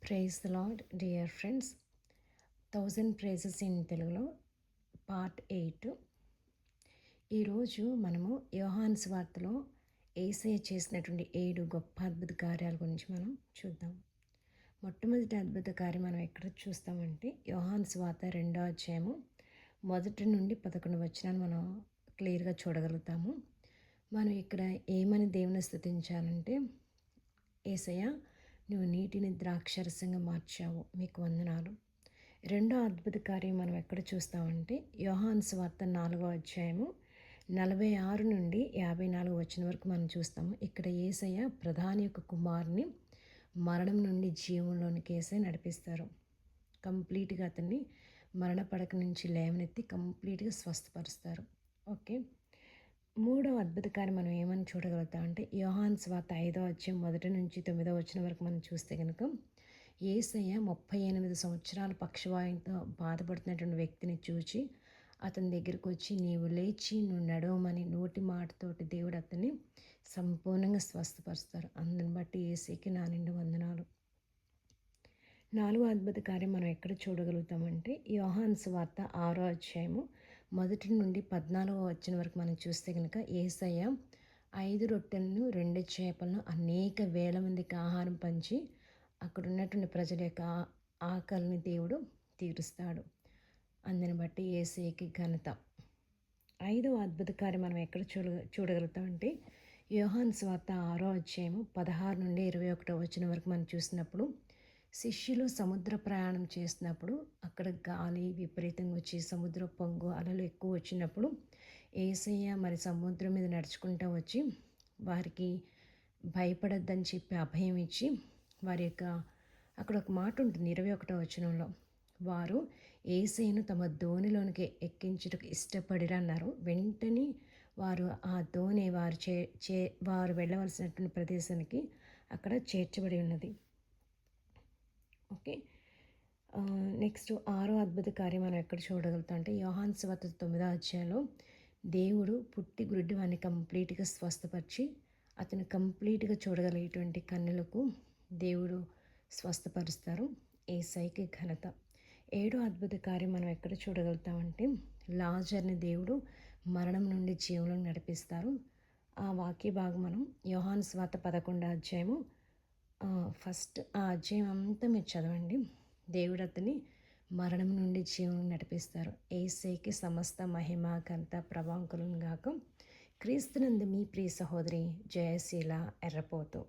Praise the lord dear friends. 1000 praises in తెలుగులో part 8. ఈరోజు మనము యోహాను సువార్తలో యేసయ్య చేసినటువంటి 7 గొప్ప అద్భుత కార్యాల గురించి మనం చూద్దాం. మొట్టమొదటి అద్భుత కార్యం మనం ఎక్కడ చూస్తామంటే యోహాను సువార్త 2వ అధ్యాయము 1 నుండి 11 వచనాలు మనం క్లియర్గా చూడగలుగుతాము. మనం ఇక్కడ ఏమని దేవుని స్తుతించాలంటే, యేసయ్య నువ్వు నీటిని ద్రాక్షరసంగా మార్చావు, మీకు వందనాలు. రెండో అద్భుత కార్యం మనం ఎక్కడ చూస్తామంటే యోహాను సువార్త 4వ అధ్యాయము 46 నుండి 54 వచ్చిన వరకు మనం చూస్తాము. ఇక్కడ యేసయ్య ప్రధాని యొక్క కుమారుని మరణం నుండి జీవంలోనికి యేసయ్య నడిపిస్తారు. కంప్లీట్గా అతన్ని మరణ పడక నుంచి లేవనెత్తి కంప్లీట్గా స్వస్థపరుస్తారు. ఓకే, మూడవ అద్భుత కార్యం మనం ఏమని చూడగలుగుతాం అంటే యోహాను సువార్త 5వ అధ్యాయం 1 నుంచి 9 వచ్చిన వరకు మనం చూస్తే కనుక యేసయ్య 38 సంవత్సరాల పక్షవాయువుతో బాధపడుతున్నటువంటి వ్యక్తిని చూచి అతని దగ్గరకు వచ్చి నీవు లేచి నువ్వు నడవమని నోటి మాటతోటి దేవుడు అతన్ని సంపూర్ణంగా స్వస్థపరుస్తారు. అందుని బట్టి యేసయ్యకి నా నిండు వందనాలు. నాలుగో అద్భుత కార్యం మనం ఎక్కడ చూడగలుగుతామంటే యోహాను సువార్త 6వ అధ్యాయము 1 నుండి 14 వచ్చిన వరకు మనం చూస్తే కనుక యేసయ్య 5 రొట్టెలను 2 చేపలను అనేక వేల మందికి ఆహారం పంచి అక్కడ ఉన్నటువంటి ప్రజల యొక్క ఆకలిని దేవుడు తీరుస్తాడు. అందుని బట్టి యేసయ్యకి ఘనత. 5వ అద్భుత కార్యం మనం ఎక్కడ చూడగలుగుతామంటే యోహాను సువార్త 6వ అధ్యాయము 16 నుండి 21 వచ్చిన వరకు మనం చూసినప్పుడు శిష్యులు సముద్ర ప్రయాణం చేసినప్పుడు అక్కడ గాలి విపరీతంగా వచ్చి సముద్ర పొంగు అలలు ఎక్కువ వచ్చినప్పుడు యేసయ్య మరి సముద్రం మీద నడుచుకుంటూ వచ్చి వారికి భయపడద్దని చెప్పి అభయం ఇచ్చి వారి యొక్క అక్కడ ఒక మాట ఉంటుంది 21వ వచనంలో, వారు యేసయ్యను తమ ధోనిలోనికి ఎక్కించుటకు ఇష్టపడిరన్నారు. వెంటనే వారు ఆ ధోని వారు వెళ్ళవలసినటువంటి ప్రదేశానికి అక్కడ చేర్చబడి ఉన్నది. ఓకే, నెక్స్ట్ 6వ అద్భుత కార్యం మనం ఎక్కడ చూడగలుగుతాం అంటే యోహాను సువార్త 9వ అధ్యాయంలో దేవుడు పుట్టి గుడ్డి వాడిని కంప్లీట్గా స్వస్థపరిచి అతను కంప్లీట్గా చూడగలిగేటువంటి కన్నులకు దేవుడు స్వస్థపరుస్తారు. యేసయ్యకి ఘనత. 7వ అద్భుత కార్యం మనం ఎక్కడ చూడగలుగుతామంటే లాజర్ని దేవుడు మరణం నుండి జీవంలోకి నడిపిస్తారు. ఆ వాక్య భాగం మనం యోహాను సువార్త 11వ అధ్యాయము ఫస్ట్ ఆ అధ్యాయం అంతా మీరు చదవండి. దేవుడు అతని మరణం నుండి జీవం నడిపిస్తారు. యేసయ్యకి సమస్త మహిమ ఘనత ప్రభావం కలుగును గాక. క్రీస్తునందు మీ ప్రియ సహోదరి జయశీల ఎర్రపోతు.